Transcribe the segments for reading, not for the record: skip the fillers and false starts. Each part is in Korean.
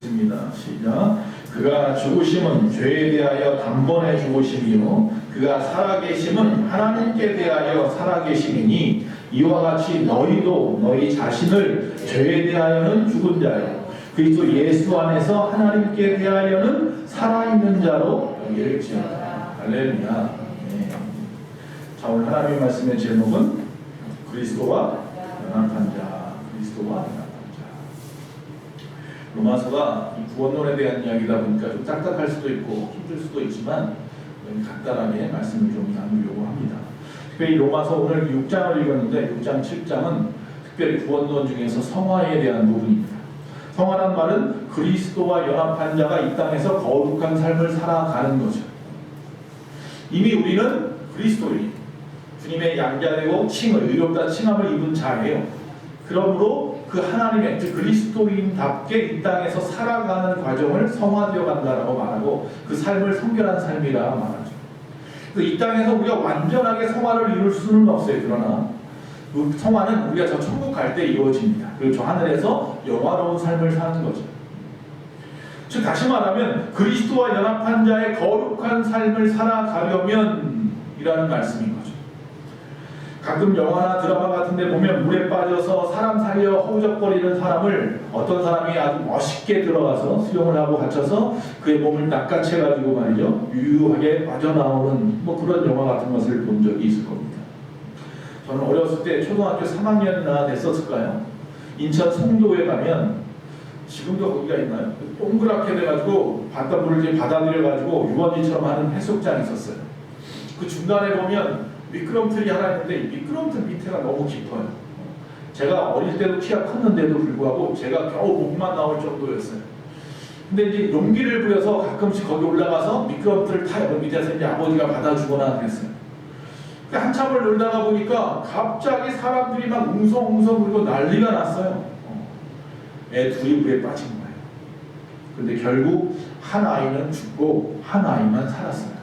있습니다. 시작. 그가 죽으심은 죄에 대하여 단번에 죽으심이요 그가 살아계심은 하나님께 대하여 살아계심이니 이와 같이 너희도 너희 자신을 죄에 대하여는 죽은 자요 그리스도 예수 안에서 하나님께 대하여는 살아있는 자로 여길지어다. 할렐루야. 네. 자, 오늘 하나님의 말씀의 제목은 그리스도와 연합한 자. 그리스도와 연합한 자. 로마서가 이 구원론에 대한 이야기다 보니까 좀 딱딱할 수도 있고 힘들 수도 있지만 간단하게 말씀을 좀 나누려고 합니다. 특별히 로마서 오늘 6장을 읽었는데 6장 7장은 특별히 구원론 중에서 성화에 대한 부분입니다. 성화란 말은 그리스도와 연합한 자가 이 땅에서 거룩한 삶을 살아가는 거죠. 이미 우리는 그리스도인, 주님의 양자되고 칭을, 의롭다 칭함을 입은 자예요. 그러므로 그 하나님의 즉 그리스도인답게 이 땅에서 살아가는 과정을 성화되어 간다라고 말하고 그 삶을 성결한 삶이라 말하죠. 그래서 이 땅에서 우리가 완전하게 성화를 이룰 수는 없어요. 그러나 그 성화는 우리가 저 천국 갈 때 이루어집니다. 그리고 저 하늘에서 영화로운 삶을 사는 거죠. 즉 다시 말하면 그리스도와 연합한 자의 거룩한 삶을 살아가려면 이라는 말씀인 거죠. 가끔 영화나 드라마 같은 데 보면 물에 빠져서 사람 살려 허우적거리는 사람을 어떤 사람이 아주 멋있게 들어가서 수영을 하고 갇혀서 그의 몸을 낚아채가지고 말이죠 유유하게 빠져나오는 뭐 그런 영화 같은 것을 본 적이 있을 겁니다. 저는 어렸을 때 초등학교 3학년이나 됐었을까요? 인천 송도에 가면 지금도 거기가 있나요? 동그랗게 돼가지고 바닷물을 이제 받아들여가지고 유원지처럼 하는 해수욕장이 있었어요. 그 중간에 보면 미끄럼틀이 하나 있는데 미끄럼틀 밑에가 너무 깊어요. 제가 어릴 때도 키가 컸는데도 불구하고 제가 겨우 목만 나올 정도였어요. 근데 이제 용기를 부여서 가끔씩 거기 올라가서 미끄럼틀을 타요. 그 밑에서 이제 아버지가 받아주거나 그랬어요. 한참을 놀다가 보니까 갑자기 사람들이 막 웅성웅성 울고 난리가 났어요. 애 둘이 물에 빠진 거예요. 근데 결국 한 아이는 죽고 한 아이만 살았어요.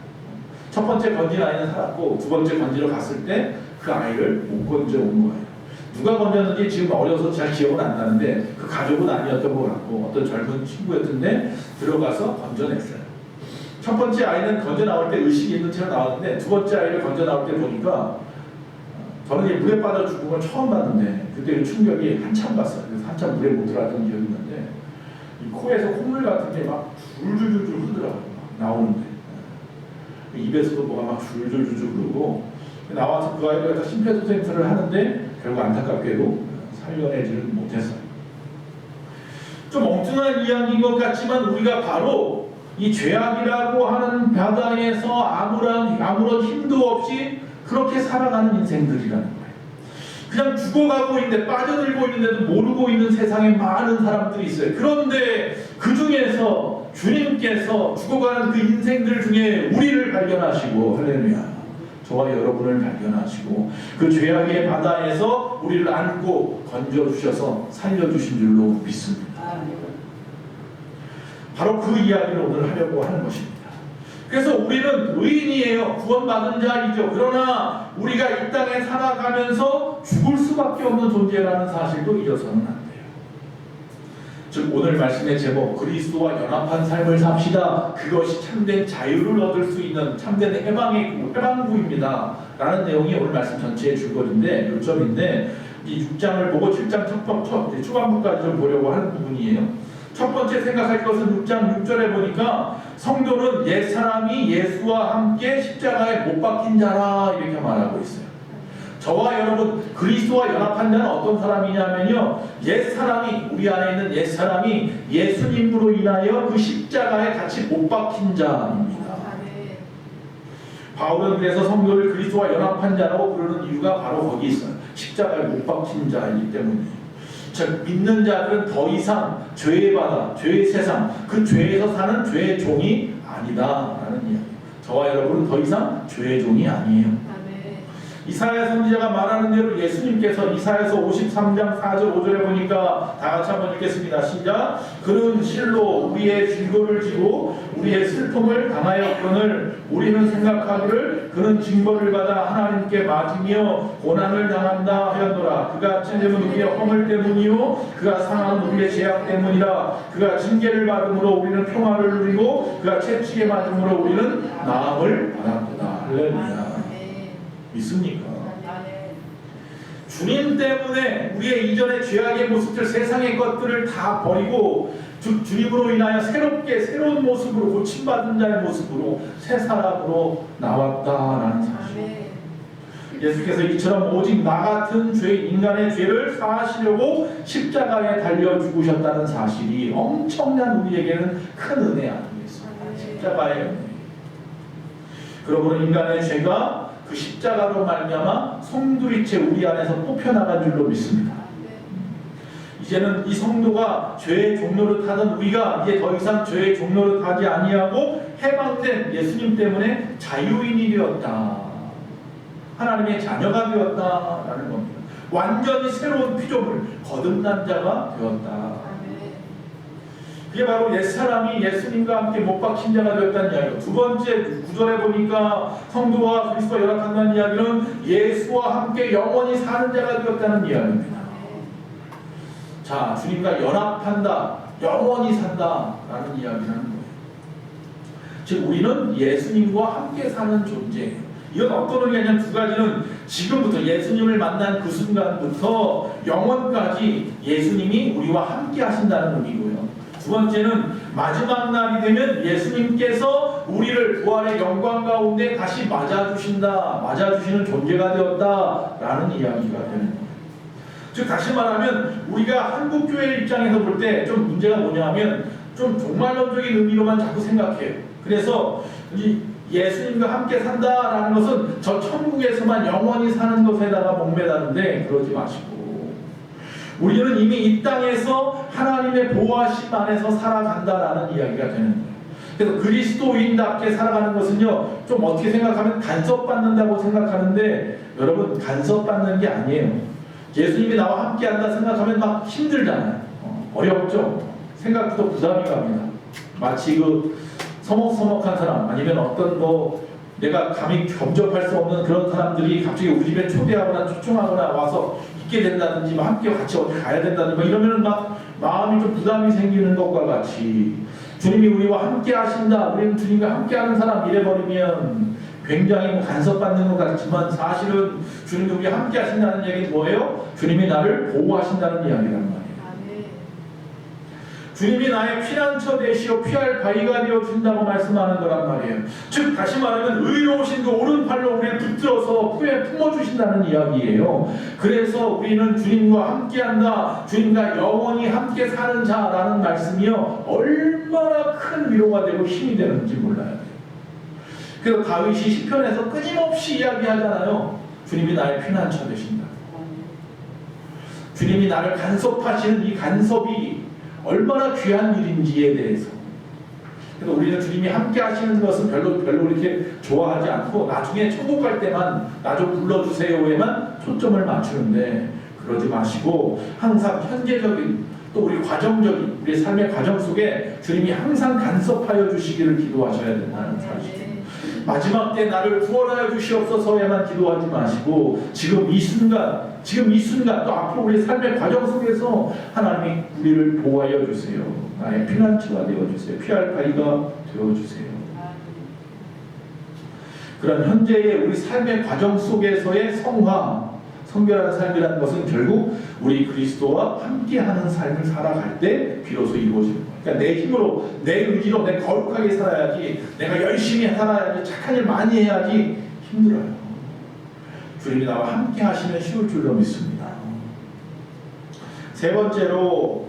첫 번째 건진 아이는 살았고 두 번째 건지러 갔을 때 그 아이를 못 건져 온 거예요. 누가 건졌는지 지금 어려서 잘 기억은 안 나는데 그 가족은 아니었던 것 같고 어떤 젊은 친구였는데 들어가서 건져냈어요. 첫 번째 아이는 건져 나올 때 의식이 있는 채로 나왔는데 두 번째 아이를 건져 나올 때 보니까 저는 이 물에 빠져 죽은 걸 처음 봤는데 그때 충격이 한참 갔어요. 그래서 한참 물에 못 들어갔던 기억이 있는데 이 코에서 콧물 같은 게 막 줄줄줄줄 흐르더라고요. 나오는데 입에서도 뭐가 막 줄줄줄줄 흐르고 나와서 그 아이가 심폐소생술을 하는데 결국 안타깝게도 살려내지를 못했어요. 좀 엉뚱한 이야기인 것 같지만 우리가 바로 이 죄악이라고 하는 바다에서 아무런 힘도 없이 그렇게 살아가는 인생들이라는 거예요. 그냥 죽어가고 있는데 빠져들고 있는데도 모르고 있는 세상에 많은 사람들이 있어요. 그런데 그 중에서 주님께서 죽어가는 그 인생들 중에 우리를 발견하시고 할렐루야 저와 여러분을 발견하시고 그 죄악의 바다에서 우리를 안고 건져주셔서 살려주신 줄로 믿습니다. 바로 그 이야기를 오늘 하려고 하는 것입니다. 그래서 우리는 의인이에요. 구원받은 자이죠. 그러나 우리가 이 땅에 살아가면서 죽을 수밖에 없는 존재라는 사실도 잊어서는 안 돼요. 즉 오늘 말씀의 제목 그리스도와 연합한 삶을 삽시다. 그것이 참된 자유를 얻을 수 있는 참된 해방구입니다. 라는 내용이 오늘 말씀 전체의 줄거리인데 요점인데 이 6장을 보고 7장 초반부까지 좀 보려고 하는 부분이에요. 첫 번째 생각할 것은 6장 6절에 보니까 성도는 옛사람이 예수와 함께 십자가에 못 박힌 자라 이렇게 말하고 있어요. 저와 여러분 그리스도와 연합한 자는 어떤 사람이냐면요 옛사람이 우리 안에 있는 옛사람이 예수님으로 인하여 그 십자가에 같이 못 박힌 자입니다. 바울은 그래서 성도를 그리스도와 연합한 자라고 부르는 이유가 바로 거기 있어요. 십자가에 못 박힌 자이기 때문이에요. 즉 믿는 자들은 더 이상 죄의 바다, 죄의 세상, 그 죄에서 사는 죄의 종이 아니다라는 이야기. 저와 여러분은 더 이상 죄의 종이 아니에요. 이사야 선지자가 말하는 대로 예수님께서 이사야서 53장 4절 5절에 보니까 다 같이 한번 읽겠습니다. 시작. 그는 실로 우리의 질고를 지고 우리의 슬픔을 당하였거늘 우리는 생각하기를 그는 징벌을 받아 하나님께 맞으며 고난을 당한다 하였노라. 그가 찔림은 우리의 허물 때문이요 그가 상함은 우리의 죄악 때문이라. 그가 징계를 받음으로 우리는 평화를 누리고 그가 채찍에 맞음으로 우리는 나음을 받았도다. 할렐루야. 믿습니까? 주님 때문에 우리의 이전의 죄악의 모습들, 세상의 것들을 다 버리고 주님으로 인하여 새롭게 새로운 모습으로 고침받은 자의 모습으로 새 사람으로 나왔다라는 사실. 예수께서 이처럼 오직 나 같은 죄인 인간의 죄를 사하시려고 십자가에 달려 죽으셨다는 사실이 엄청난 우리에게는 큰 은혜 아니겠습니까? 십자가의 은혜. 그러므로 인간의 죄가 그 십자가로 말미암아 송두리째 우리 안에서 뽑혀나간 줄로 믿습니다. 이제는 이 성도가 죄의 종로를 타던 우리가 이제 더 이상 죄의 종로를 타지 아니하고 해방된 예수님 때문에 자유인이 되었다. 하나님의 자녀가 되었다라는 겁니다. 완전히 새로운 피조물, 거듭난 자가 되었다. 그게 바로 옛사람이 예수님과 함께 못 박힌 자가 되었다는 이야기예요. 두 번째 구절에 보니까 성도와 그리스도가 연합한다는 이야기는 예수와 함께 영원히 사는 자가 되었다는 이야기입니다. 자, 주님과 연합한다, 영원히 산다라는 이야기를 하는 거예요. 즉 우리는 예수님과 함께 사는 존재예요. 이건 어떤 의미냐면 두 가지는 지금부터 예수님을 만난 그 순간부터 영원까지 예수님이 우리와 함께 하신다는 의미고요. 두 번째는 마지막 날이 되면 예수님께서 우리를 부활의 영광 가운데 다시 맞아주시는 존재가 되었다라는 이야기가 되는 거예요. 즉 다시 말하면 우리가 한국교회 입장에서 볼 때 좀 문제가 뭐냐면 좀 종말론적인 의미로만 자꾸 생각해요. 그래서 예수님과 함께 산다라는 것은 저 천국에서만 영원히 사는 것에다가 목매다는데 그러지 마시고 우리는 이미 이 땅에서 하나님의 보호하심 안에서 살아간다라는 이야기가 되는 거예요. 그래서 그리스도인답게 살아가는 것은요 좀 어떻게 생각하면 간섭받는다고 생각하는데 여러분 간섭받는 게 아니에요. 예수님이 나와 함께한다 생각하면 막 힘들잖아요. 어렵죠. 생각보다 부담이 갑니다. 마치 그 서먹서먹한 사람 아니면 어떤 내가 감히 겸접할 수 없는 그런 사람들이 갑자기 우리 집에 초대하거나 초청하거나 와서 있게 된다든지 함께 같이 어디 가야 된다든지 이러면 막 마음이 좀 부담이 생기는 것과 같이 주님이 우리와 함께 하신다, 우리는 주님과 함께 하는 사람 이래버리면 굉장히 간섭받는 것 같지만 사실은 주님이 우리와 함께 하신다는 얘기는 뭐예요? 주님이 나를 보호하신다는 이야기란 말이에요. 주님이 나의 피난처 되시어 피할 바위가 되어준다고 말씀하는 거란 말이에요. 즉 다시 말하면 의로우신 그 오른팔로 우리를 붙들어서 품에 품어주신다는 이야기예요. 그래서 우리는 주님과 함께한다, 주님과 영원히 함께 사는 자라는 말씀이요 얼마나 큰 위로가 되고 힘이 되는지 몰라요. 그래서 다윗이 시편에서 끊임없이 이야기하잖아요. 주님이 나의 피난처 되신다. 주님이 나를 간섭하시는 이 간섭이 얼마나 귀한 일인지에 대해서. 그래서 우리는 주님이 함께 하시는 것은 별로 이렇게 좋아하지 않고 나중에 천국 갈 때만 나 좀 불러주세요에만 초점을 맞추는데 그러지 마시고 항상 현재적인 또 우리 과정적인 우리 삶의 과정 속에 주님이 항상 간섭하여 주시기를 기도하셔야 된다는 사실. 마지막 때 나를 구원하여 주시옵소서에만 기도하지 마시고 지금 이 순간 또 앞으로 우리 삶의 과정 속에서 하나님이 우리를 보호하여 주세요. 나의 피난처가 되어주세요. 피할 바위가 되어주세요. 그런 현재의 우리 삶의 과정 속에서의 성결한 삶이라는 것은 결국 우리 그리스도와 함께하는 삶을 살아갈 때 비로소 이루어지는 거예요. 그러니까 내 힘으로, 내 의지로, 내 거룩하게 살아야지, 내가 열심히 살아야지, 착한 일 많이 해야지 힘들어요. 주님이 나와 함께 하시면 쉬울 줄로 믿습니다. 세 번째로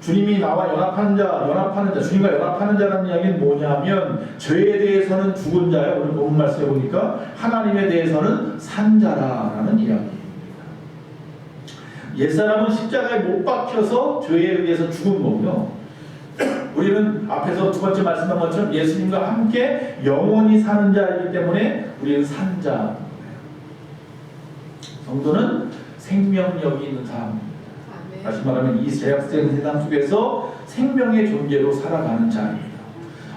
주님이 나와 연합하는 자, 주님과 연합하는 자라는 이야기는 뭐냐면 죄에 대해서는 죽은 자예요. 오늘 본문 말씀해 보니까 하나님에 대해서는 산 자라는 이야기입니다. 옛사람은 십자가에 못 박혀서 죄에 의해서 죽은 거고요. 우리는 앞에서 두 번째 말씀한 것처럼 예수님과 함께 영원히 사는 자이기 때문에 우리는 산 자. 성도는 생명력이 있는 사람입니다. 다시 말하면 이 제약된 세상 속에서 생명의 존재로 살아가는 자입니다.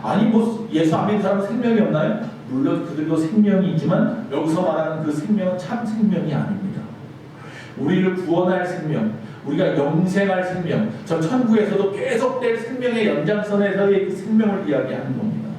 아니 예수 안 믿는 사람은 생명이 없나요? 물론 그들도 생명이 있지만 여기서 말하는 그 생명은 참 생명이 아닙니다. 우리를 구원할 생명, 우리가 영생할 생명, 저 천국에서도 계속될 생명의 연장선에서의 그 생명을 이야기하는 겁니다.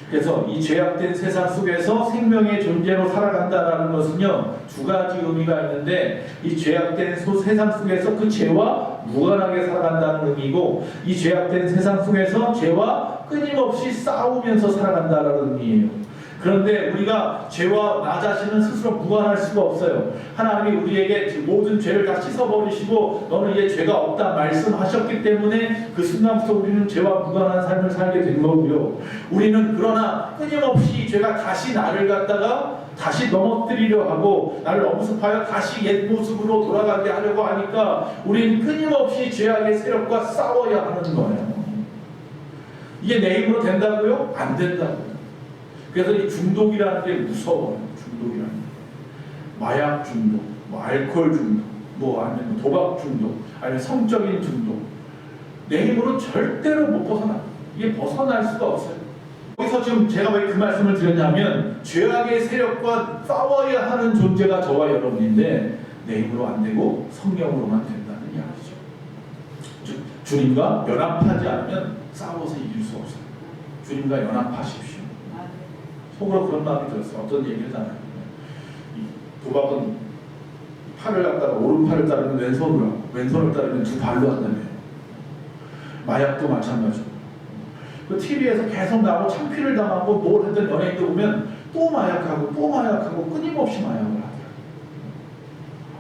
그래서 이 죄악된 세상 속에서 생명의 존재로 살아간다는 것은요, 두 가지 의미가 있는데, 이 죄악된 세상 속에서 그 죄와 무관하게 살아간다는 의미고, 이 죄악된 세상 속에서 죄와 끊임없이 싸우면서 살아간다는 의미예요. 그런데 우리가 죄와 나 자신은 스스로 무관할 수가 없어요. 하나님이 우리에게 모든 죄를 다 씻어버리시고 너는 이제 죄가 없다 말씀하셨기 때문에 그 순간부터 우리는 죄와 무관한 삶을 살게 된 거고요. 우리는 그러나 끊임없이 죄가 다시 나를 갖다가 다시 넘어뜨리려 하고 나를 엄습하여 다시 옛 모습으로 돌아가게 하려고 하니까 우리는 끊임없이 죄악의 세력과 싸워야 하는 거예요. 이게 내 힘으로 된다고요? 안 된다고요. 그래서 이 중독이라는 게 무서워요. 중독이라는 게. 마약 중독, 뭐 알코올 중독, 뭐 아니면 도박 중독, 아니면 성적인 중독. 내 힘으로 절대로 못 벗어나. 이게 벗어날 수가 없어요. 여기서 지금 제가 왜 그 말씀을 드렸냐면 죄악의 세력과 싸워야 하는 존재가 저와 여러분인데 내 힘으로 안 되고 성령으로만 된다는 이야기죠. 주님과 연합하지 않으면 싸워서 이길 수 없어요. 주님과 연합하십시오. 속으로 그런 마음이 들었어요. 어떤 얘기를 하잖아요. 도박은 팔을 갖다가 오른팔을 따르면 왼손으로 하고 왼손을 따르면 두 발로 한다며요. 마약도 마찬가지고. 그 TV에서 계속 나오고 창피를 당하고 뭘 했던 연예인들 보면 또 마약하고 끊임없이 마약을 하더라고요.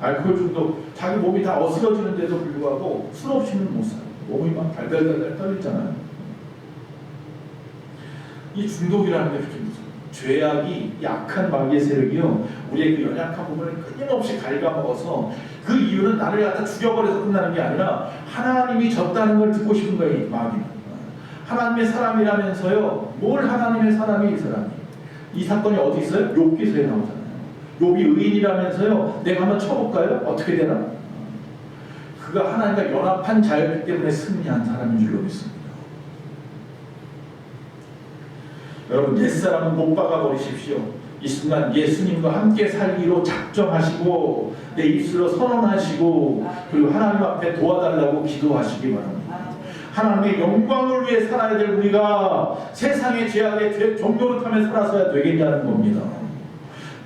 알코올 중독, 자기 몸이 다 어스러지는데도 불구하고 술 없이는 못 살아요. 몸이 막 달달달달 떨리잖아요. 이 중독이라는 게 그렇게 무서워요. 죄악이 약한 마귀의 세력이요, 우리의 그 연약한 부분을 끊임없이 갉아먹어서 그 이유는 나를 갖다 죽여버려서 끝나는 게 아니라 하나님이 졌다는 걸 듣고 싶은 거예요. 이 마귀는 하나님의 사람이라면서요, 뭘 하나님의 사람이 이 사람이. 이 사건이 어디 있어요? 욥기서에 나오잖아요. 욥이 의인이라면서요, 내가 한번 쳐볼까요? 어떻게 되나? 그가 하나님과 연합한 자였기 때문에 승리한 사람인 줄로 믿습니다. 여러분, 옛사람은 못 박아버리십시오. 이 순간 예수님과 함께 살기로 작정하시고 내 입술로 선언하시고 그리고 하나님 앞에 도와달라고 기도하시기 바랍니다. 하나님의 영광을 위해 살아야 될 우리가 세상의 죄악의 종노릇하며 살아서야 되겠냐는 겁니다.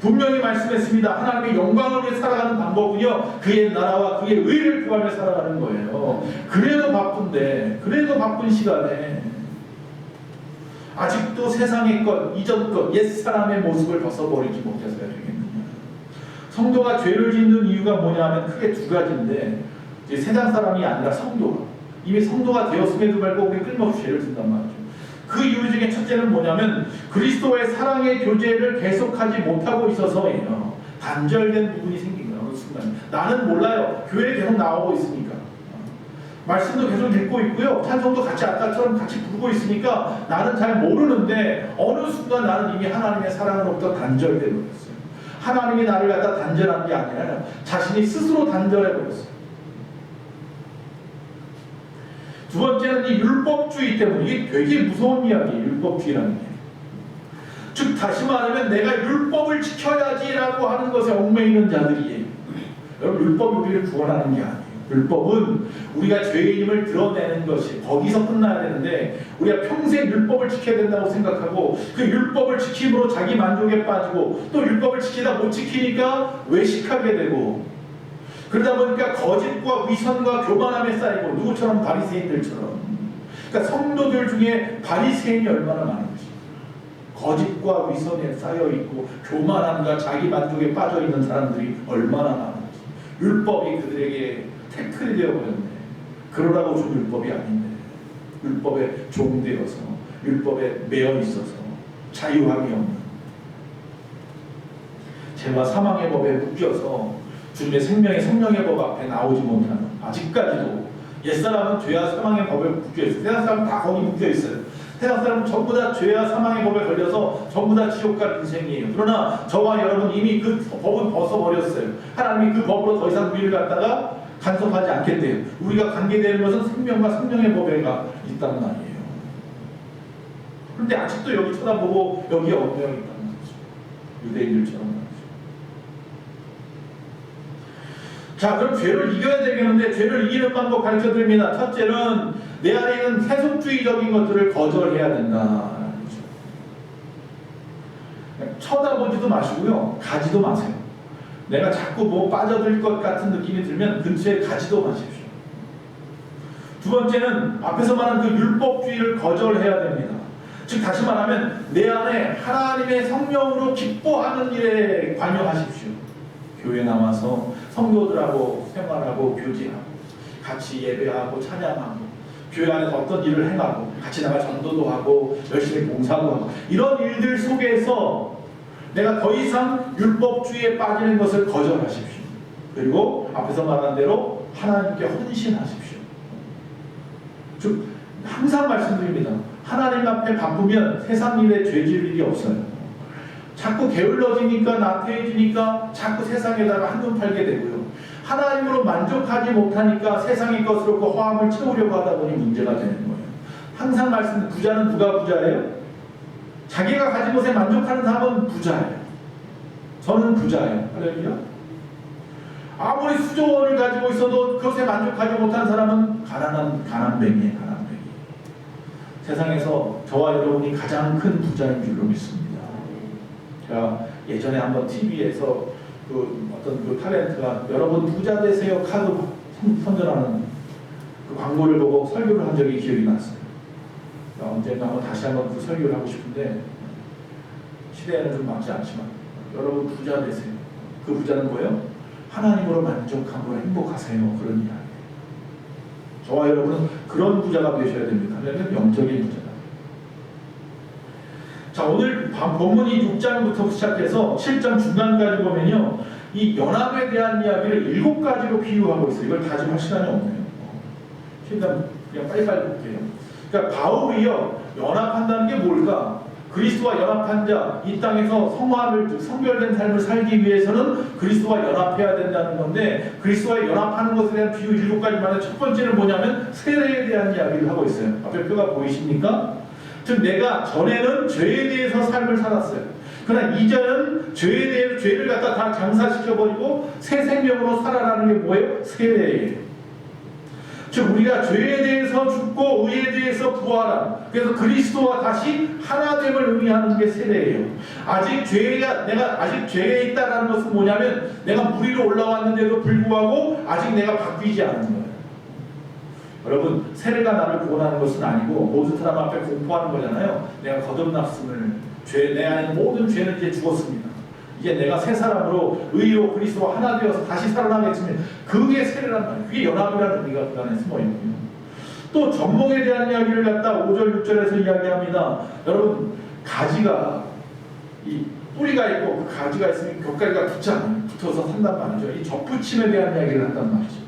분명히 말씀했습니다. 하나님의 영광을 위해 살아가는 방법은요, 그의 나라와 그의 의를 구하며 살아가는 거예요. 그래도 바쁜 시간에 아직도 세상의 것, 이전 것, 옛사람의 모습을 벗어버리지 못해서야 되겠느냐. 성도가 죄를 짓는 이유가 뭐냐 하면 크게 두 가지인데, 이제 세상 사람이 아니라 성도가 이미 성도가 되었음에도 불구하고 우리 끊임없이 죄를 짓단 말이죠. 그 이유 중에 첫째는 뭐냐면 그리스도의 사랑의 교제를 계속하지 못하고 있어서예요. 단절된 부분이 생긴 거예요. 어느 순간 나는 몰라요. 교회에 계속 나오고 있으니까 말씀도 계속 읽고 있고요. 찬송도 아까처럼 같이 부르고 있으니까 나는 잘 모르는데 어느 순간 나는 이미 하나님의 사랑으로부터 단절되어 버렸어요. 하나님이 나를 갖다 단절한 게 아니라 자신이 스스로 단절해 버렸어요. 두 번째는 이 율법주의 때문에, 이게 되게 무서운 이야기예요. 율법주의라는 게. 즉 다시 말하면 내가 율법을 지켜야지라고 하는 것에 얽매이는 자들이에요. 여러분, 율법이 우리를 구원하는 게 아니에요. 율법은 우리가 죄인임을 드러내는 것이 거기서 끝나야 되는데, 우리가 평생 율법을 지켜야 된다고 생각하고 그 율법을 지킴으로 자기 만족에 빠지고 또 율법을 지키다 못 지키니까 외식하게 되고, 그러다 보니까 거짓과 위선과 교만함에 쌓이고, 누구처럼? 바리새인들처럼. 그러니까 성도들 중에 바리새인이 얼마나 많은지, 거짓과 위선에 쌓여있고 교만함과 자기 만족에 빠져있는 사람들이 얼마나 많은지. 율법이 그들에게 태클이 되어버렸네. 그러라고 준 율법이 아닌데, 율법에 종되어서 율법에 매여있어서 자유함이 없는, 죄와 사망의 법에 묶여서 주님의 생명의 성령의 법 앞에 나오지 못하는, 아직까지도 옛사람은 죄와 사망의 법에 묶여있어요. 세상 사람은 다 거기 묶여있어요. 세상 사람은 전부 다 죄와 사망의 법에 걸려서 전부 다 지옥 갈 인생이에요. 그러나 저와 여러분 이미 그 법은 벗어버렸어요. 하나님이 그 법으로 더 이상 우리를 갖다가 간섭하지 않겠대요. 우리가 관계되는 것은 생명과 성령의 법에가 있단 말이에요. 그런데 아직도 여기 쳐다보고 여기에 얽매여 있다는 거죠. 유대인들처럼 말이죠. 자, 그럼 죄를 이겨야 되겠는데 죄를 이기는 방법 가르쳐드립니다. 첫째는 내 안에 있는 세속주의적인 것들을 거절해야 된다. 쳐다보지도 마시고요, 가지도 마세요. 내가 자꾸 뭐 빠져들 것 같은 느낌이 들면 근처에 가지도 마십시오. 두 번째는 앞에서 말한 그 율법주의를 거절해야 됩니다. 즉 다시 말하면 내 안에 하나님의 성령으로 기뻐하는 일에 관여하십시오. 교회 나와서 성도들하고 생활하고 교제하고 같이 예배하고 찬양하고 교회 안에서 어떤 일을 행하고 같이 나가 전도도 하고 열심히 봉사도 하고 이런 일들 속에서 내가 더 이상 율법주의에 빠지는 것을 거절하십시오. 그리고 앞에서 말한 대로 하나님께 헌신하십시오. 즉 항상 말씀드립니다. 하나님 앞에 바쁘면 세상 일에 죄질 일이 없어요. 자꾸 게을러지니까 나태해지니까 자꾸 세상에다가 한눈 팔게 되고요. 하나님으로 만족하지 못하니까 세상의 것으로 그 허함을 채우려고 하다 보니 문제가 되는 거예요. 항상 말씀드린 부자는 누가 부자예요? 자기가 가진 것에 만족하는 사람은 부자예요. 저는 부자예요. 할렐루야. 아무리 수조원을 가지고 있어도 그것에 만족하지 못한 사람은 가난뱅이에요. 가난뱅이. 세상에서 저와 여러분이 가장 큰 부자인 줄로 믿습니다. 제가 예전에 한번 TV에서 어떤 탤런트가 여러분 부자 되세요 카드 선전하는 그 광고를 보고 설교를 한 적이 기억이 났어요. 언젠가 다시 한번 그 설교를 하고 싶은데 시대에는 좀 맞지 않지만 여러분 부자 되세요. 그 부자는 뭐예요? 하나님으로 만족하고 행복하세요. 그런 이야기. 저와 여러분은 그런 부자가 되셔야 됩니다. 하려면 영적인 부자다. 자, 오늘 본문이 6장부터 시작해서 7장 중간까지 보면요, 이 연합에 대한 이야기를 7가지로 비유하고 있어요. 이걸 다 지금 할 시간이 없네요. 일단 그냥 빨리빨리 볼게요. 그러니까 바울이요, 연합한다는 게 뭘까? 그리스도와 연합한 자, 이 땅에서 성별된 삶을 살기 위해서는 그리스도와 연합해야 된다는 건데, 그리스도와 연합하는 것에 대한 비유 7가지만에 첫 번째는 뭐냐면 세례에 대한 이야기를 하고 있어요. 앞에 표가 보이십니까? 즉 내가 전에는 죄에 대해서 삶을 살았어요. 그러나 이제는 죄를 갖다 다 장사시켜버리고 새 생명으로 살아가는 게 뭐예요? 세례예요. 즉 우리가 죄에 대해서 죽고 의에 대해서 부활한, 그래서 그리스도와 다시 하나됨을 의미하는 게 세례예요. 내가 아직 죄에 있다라는 것은 뭐냐면 내가 물 위로 올라왔는데도 불구하고 아직 내가 바뀌지 않은 거예요. 여러분, 세례가 나를 구원하는 것은 아니고 모든 사람 앞에 공포하는 거잖아요. 내가 거듭났음을, 내 안에 모든 죄는 이제 죽었습니다. 이제 내가 새 사람으로 의로 그리스도와 하나 되어서 다시 살아나겠습니다. 그게 세례란 말이에요. 그게 연합이라는 의미가 그 안에 숨어 있고요. 또 전목에 대한 이야기를 갖다 5절 6절에서 이야기합니다. 여러분, 가지가 이 뿌리가 있고 그 가지가 있으면 곁가지가 붙어서 산단 말이죠. 이 접붙임에 대한 이야기를 한단 말이죠.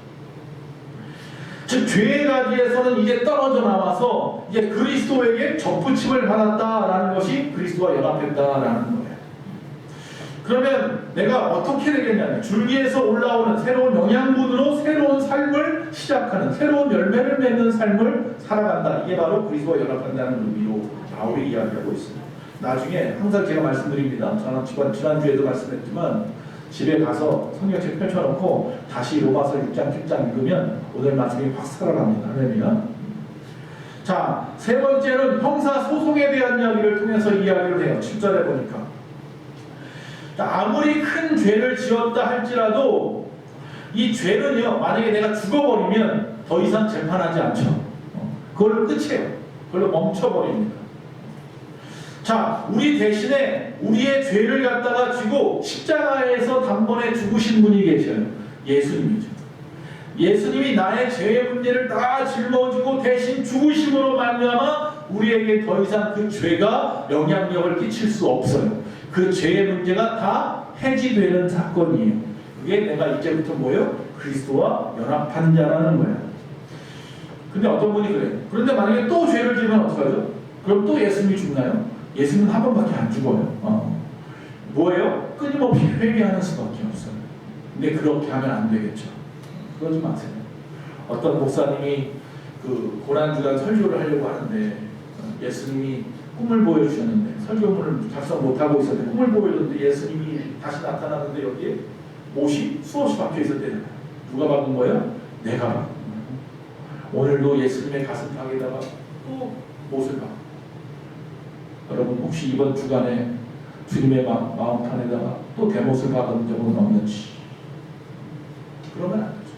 즉 죄의 가지에서는 이제 떨어져 나와서 이제 그리스도에게 접붙임을 받았다라는 것이 그리스도와 연합했다라는 거예요. 그러면 내가 어떻게 되겠냐면 줄기에서 올라오는 새로운 영양분으로 새로운 삶을 시작하는, 새로운 열매를 맺는 삶을 살아간다. 이게 바로 그리스도와 연합한다는 의미로 바울이 이야기하고 있습니다. 나중에 항상 제가 말씀드립니다. 저는 지난주에도 말씀했지만 집에 가서 성경책 펼쳐놓고 다시 로마서 6장 7장 읽으면 오늘 말씀이 확 살아납니다. 할렐루야. 자, 세 번째는 형사소송에 대한 이야기를 통해서 이야기를 해요. 7절에 보니까 아무리 큰 죄를 지었다 할지라도 이 죄는요, 만약에 내가 죽어버리면 더 이상 재판하지 않죠. 그걸로 끝이에요. 그걸로 멈춰버립니다. 자, 우리 대신에 우리의 죄를 갖다가 지고 십자가에서 단번에 죽으신 분이 계셔요. 예수님이죠. 예수님이 나의 죄의 문제를 다 짊어지고 대신 죽으심으로 말미암아 우리에게 더 이상 그 죄가 영향력을 끼칠 수 없어요. 그 죄의 문제가 다 해지되는 사건이에요. 그게 내가 이제부터 뭐예요? 그리스도와 연합한 자라는 거예요. 근데 어떤 분이 그래요. 그런데 만약에 또 죄를 지으면 어떡하죠? 그럼 또 예수님이 죽나요? 예수님은 한 번밖에 안 죽어요. 뭐예요? 끊임없이 회개하는 수밖에 없어요. 근데 그렇게 하면 안 되겠죠. 그러지 마세요. 어떤 목사님이 그 고난주간 설교를 하려고 하는데 예수님이 꿈을 보여주셨는데 설교문을 작성 못하고 있었는데 꿈을 보여줬는데 예수님이 다시 나타나는데 여기에 못이 수없이 박혀 있었대요. 누가 박은 거예요? 내가 박은 거예요. 오늘도 예수님의 가슴팍에다가 또 못을 박아. 여러분 혹시 이번 주간에 주님의 마음판에다가 또 대못을 박은 적은 없는지? 그러면 안 되죠.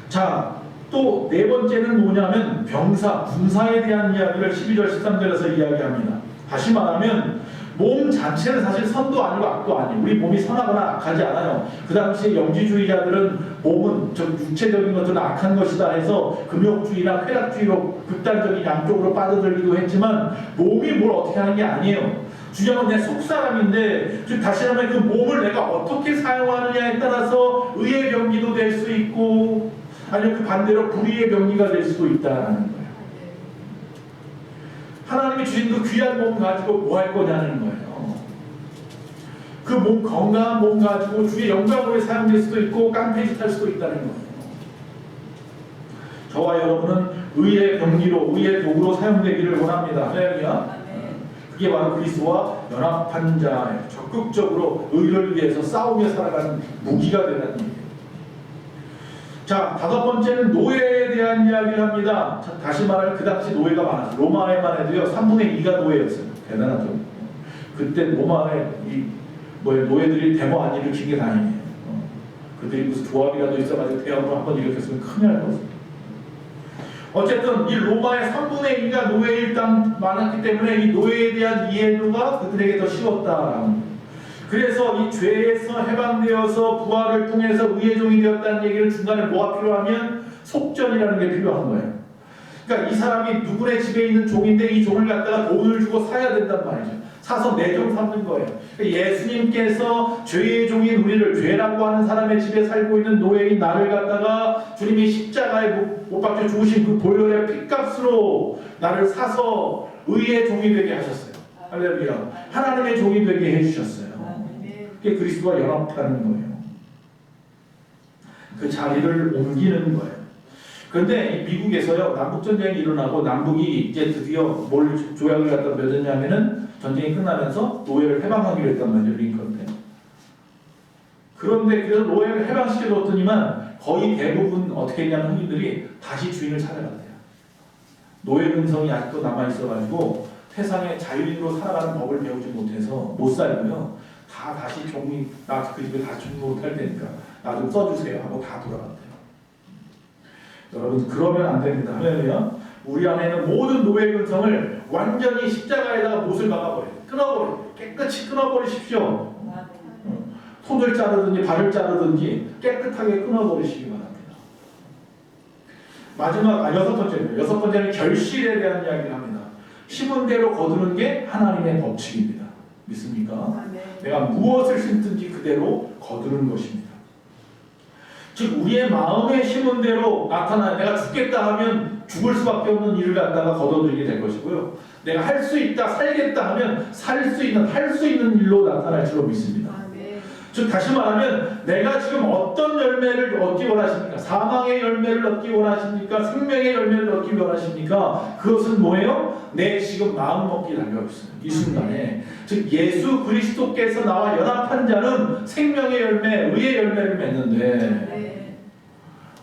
자, 또 네 번째는 뭐냐면 병사, 군사에 대한 이야기를 12절 13절에서 이야기합니다. 다시 말하면 몸 자체는 사실 선도 아니고 악도 아니에요. 우리 몸이 선하거나 악하지 않아요. 그 당시에 영지주의자들은 몸은 좀 육체적인 것들은 악한 것이다 해서 금욕주의나 쾌락주의로 극단적인 양쪽으로 빠져들기도 했지만 몸이 뭘 어떻게 하는 게 아니에요. 중요한 건 내 속사람인데, 즉 다시 말하면 그 몸을 내가 어떻게 사용하느냐에 따라서 의의 병기도 될 수 있고 아니면 그 반대로 불의의 병기가 될 수도 있다는 거예요. 하나님이 주신 그 귀한 몸 가지고 뭐 할 거냐는 거예요. 그 몸, 건강한 몸 가지고 주의 영광으로 사용될 수도 있고 깡패짓 할 수도 있다는 거예요. 저와 여러분은 의의 병기로, 의의 도구로 사용되기를 원합니다. 할렐루야. 그게 바로 그리스도와 연합한 자예요. 적극적으로 의를 위해서 싸우며 살아가는 무기가 되는 일이에요. 자, 다섯 번째는 노예에 대한 이야기를 합니다. 자, 다시 말하면 그 당시 노예가 많았어요. 로마에만 해도요 3분의 2가 노예였어요. 대단하죠. 그때 로마에 노예들이 데모 안 일으킨 게 다행이에요. 그들이 무슨 조합이라도 있어가지고 대업을 한번 일으켰으면 큰일 날 뻔했어요. 어쨌든 이 로마의 3분의 2가 노예일 땅 많았기 때문에 이 노예에 대한 이해도가 그들에게 더 쉬웠다. 그래서 이 죄에서 해방되어서 부활을 통해서 의의 종이 되었다는 얘기를 중간에 뭐가 필요하면 속전이라는 게 필요한 거예요. 그러니까 이 사람이 누구네 집에 있는 종인데 이 종을 갖다가 돈을 주고 사야 된단 말이죠. 사서 내 종 삼는 거예요. 그러니까 예수님께서 죄의 종인 우리를, 죄라고 하는 사람의 집에 살고 있는 노예인 나를 갖다가 주님이 십자가에 못 박혀 죽으신 그 보혈의 핏값으로 나를 사서 의의 종이 되게 하셨어요. 할렐루야. 하나님의 종이 되게 해주셨어요. 그게 그리스도와 연합하는 거예요. 그 자리를 옮기는 거예요. 그런데 미국에서요, 남북전쟁이 일어나고 남북이 이제 드디어 뭘 조약을 갖다 맺었냐면은 전쟁이 끝나면서 노예를 해방하기로 했단 말이에요, 링컨 때. 그런데 그래서 노예를 해방시켜줬더니만 거의 대부분 어떻게 했냐면 흑인들이 다시 주인을 찾아갔대요. 노예 근성이 아직도 남아있어가지고 세상에 자유인으로 살아가는 법을 배우지 못해서 못 살고요. 다시 종이, 나 그 집에 다시 종으로 살 테니까 나 좀 써주세요 하고 다 돌아갔대요. 여러분 그러면 안 됩니다. 할렐루야. 우리 안에 있는 모든 노예 근성을 완전히 십자가에다가 못을 박아버려요. 끊어버려요. 깨끗이 끊어버리십시오. 손을 자르든지 발을 자르든지 깨끗하게 끊어버리시기 바랍니다. 마지막 여섯 번째는 결실에 대한 이야기를 합니다. 심은 대로 거두는 게 하나님의 법칙입니다. 믿습니까? 내가 무엇을 심든지 그대로 거두는 것입니다. 즉 우리의 마음에 심은 대로 나타나요. 내가 죽겠다 하면 죽을 수밖에 없는 일을 갖다가 거둬들이게 될 것이고요. 내가 할 수 있다, 살겠다 하면 할 수 있는 일로 나타날 줄로 믿습니다. 즉 다시 말하면 내가 지금 어떤 열매를 얻기 원하십니까? 사망의 열매를 얻기 원하십니까? 생명의 열매를 얻기 원하십니까? 그것은 뭐예요? 내 지금 마음 먹기 달려있어요. 이 순간에. 즉 예수 그리스도께서 나와 연합한 자는 생명의 열매, 의의 열매를 맺는데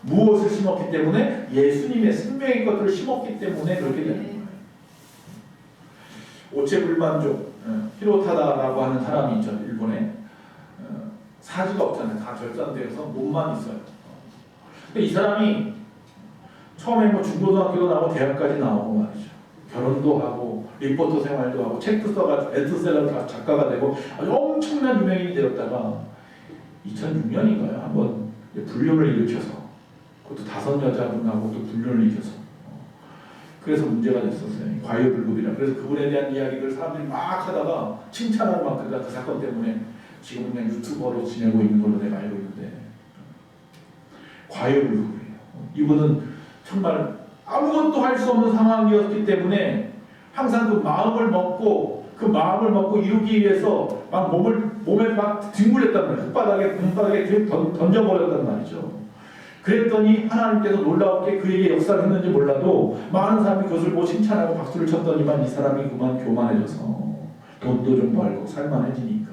무엇을 심었기 때문에? 예수님의 생명의 것들을 심었기 때문에 그렇게 되는 거예요. 오체불만족, 히로타다라고 하는 사람이 있죠. 일본에. 사지가 없잖아요. 다 절단되어서 몸만 있어요. 근데 이 사람이 처음에 뭐 중고등학교도 나오고 대학까지 나오고 말이죠. 결혼도 하고 리포터 생활도 하고 책도 써가지고 베스트셀러 작가가 되고 아주 엄청난 유명인이 되었다가 2006년인가요? 한번 불륜을 일으켜서 그것도 5여자분하고 또 불륜을 일으켜서 그래서 문제가 됐었어요. 과유불급이라. 그래서 그분에 대한 이야기를 사람들이 막 하다가 칭찬하고 막 그러다 그 사건 때문에 지금 그냥 유튜버로 지내고 있는 걸로 내가 알고 있는데 과유불급이에요. 이분은 정말 아무것도 할 수 없는 상황이었기 때문에 항상 그 마음을 먹고 이루기 위해서 막 몸에 막 뒹굴렸단 말이에요. 흙바닥에 던져버렸단 말이죠. 그랬더니 하나님께서 놀랍게 그에게 역사를 했는지 몰라도 많은 사람이 그것을 보고 칭찬하고 박수를 쳤더니만 이 사람이 그만 교만해져서 돈도 좀 벌고 살만해지니까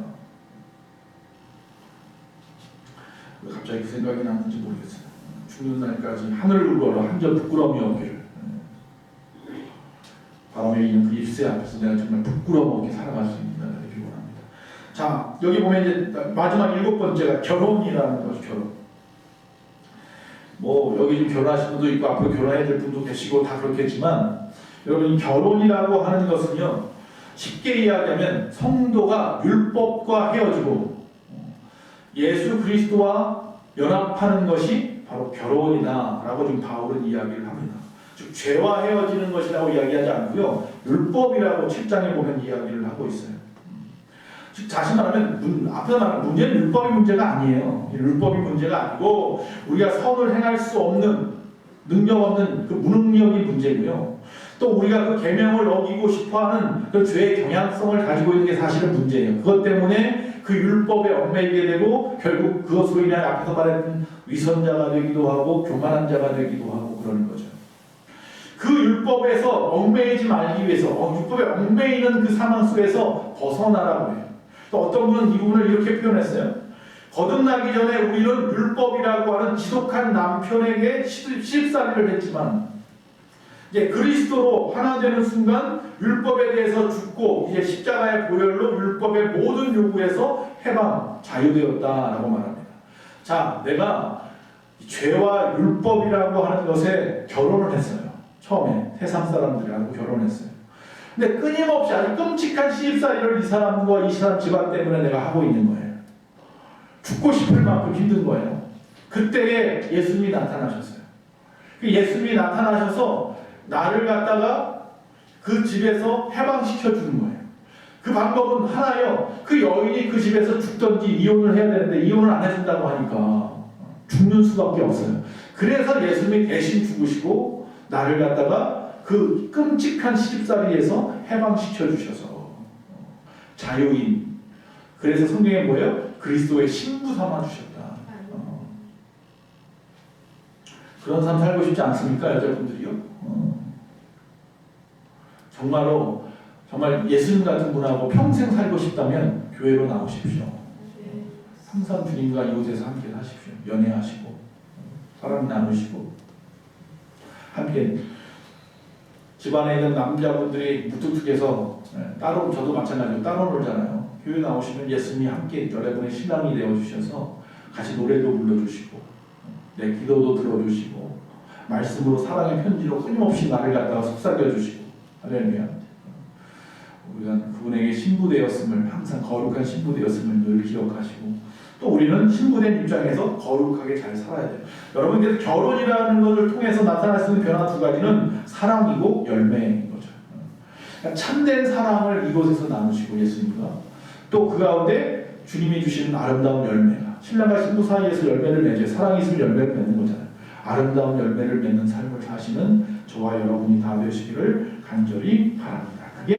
갑자기 그 생각이 났는지 모르겠어요. 죽는 날까지 하늘을 우러러 한점 부끄러움이 없기를. 바람에 있는 그 입새 앞에서 내가 정말 부끄러움 없게 살아갈 수 있는 날을 기원합니다. 자, 여기 보면 이제 마지막 7번째가 결혼이라는 것이 결혼. 뭐 여기 지금 결혼하신 분도 있고 앞으로 결혼해야 될 분도 계시고 다 그렇겠지만 여러분 결혼이라고 하는 것은요 쉽게 이야기하면 성도가 율법과 헤어지고 예수 그리스도와 연합하는 것이 바로 결혼이다 라고 지금 바울은 이야기를 합니다. 즉 죄와 헤어지는 것이라고 이야기하지 않고요 율법이라고 7장에 보면 이야기를 하고 있어요. 즉 다시 말하면 앞에서 말한 문제는 율법이 문제가 아니에요. 율법이 문제가 아니고 우리가 선을 행할 수 없는 능력 없는 그 무능력이 문제고요. 또 우리가 그 계명을 어기고 싶어하는 그 죄의 경향성을 가지고 있는 게 사실은 문제예요. 그것 때문에 그 율법에 얽매이게 되고 결국 그것으로 인해 앞에서 말했던 위선자가 되기도 하고 교만한 자가 되기도 하고 그러는 거죠. 그 율법에서 얽매이지 말기 위해서 율법에 얽매이는 그 상황 속에서 벗어나라고 해요. 또 어떤 분은 이 부분을 이렇게 표현했어요. 거듭나기 전에 우리는 율법이라고 하는 지독한 남편에게 시집살이를 했지만 이제 그리스도로 하나 되는 순간 율법에 대해서 죽고 이제 십자가의 보혈로 율법의 모든 요구에서 해방, 자유되었다라고 말합니다. 자, 내가 죄와 율법이라고 하는 것에 결혼을 했어요. 처음에 세상 사람들하고 결혼했어요. 근데 끊임없이 아주 끔찍한 시집살이를 이 사람과 이 사람 집안 때문에 내가 하고 있는 거예요. 죽고 싶을 만큼 힘든 거예요. 그때에 예수님이 나타나셨어요. 예수님이 나타나셔서 나를 갖다가 그 집에서 해방시켜 주는 거예요. 그 방법은 하나요. 그 여인이 그 집에서 죽든지 이혼을 해야 되는데 이혼을 안 해준다고 하니까 죽는 수밖에 없어요. 그래서 예수님이 대신 죽으시고 나를 갖다가 그 끔찍한 시집살이에서 해방시켜 주셔서 자유인. 그래서 성경에 뭐예요? 그리스도의 신부 삼아 주셨다. 그런 삶 살고 싶지 않습니까, 여자분들이요? 정말로 정말 예수님 같은 분하고 평생 살고 싶다면 교회로 나오십시오. 항상 주님과 이곳에서 함께 하십시오. 연애하시고 사랑 나누시고 함께 집안에 있는 남자분들이 무뚝뚝해서 따로 저도 마찬가지로 따로 놀잖아요. 교회 나오시면 예수님이 함께 여러분의 신랑이 되어주셔서 같이 노래도 불러주시고 내 기도도 들어주시고 말씀으로 사랑의 편지로 끊임없이 나를 갖다가 속삭여주시고 할렐루야. 우리가 그분에게 신부되었음을 항상 거룩한 신부되었음을 늘 기억하시고 또 우리는 신부된 입장에서 거룩하게 잘 살아야 돼요. 여러분께서 결혼이라는 것을 통해서 나타날 수 있는 변화 두 가지는 사랑이고 열매인 거죠. 그러니까 참된 사랑을 이곳에서 나누시고 예수님과 또 그 가운데 주님이 주시는 아름다운 열매가 신랑과 신부 사이에서 열매를 맺어요. 사랑이 있으면 열매를 맺는 거잖아요. 아름다운 열매를 맺는 삶을 사시는 저와 여러분이 다 되시기를 간절히 바랍니다.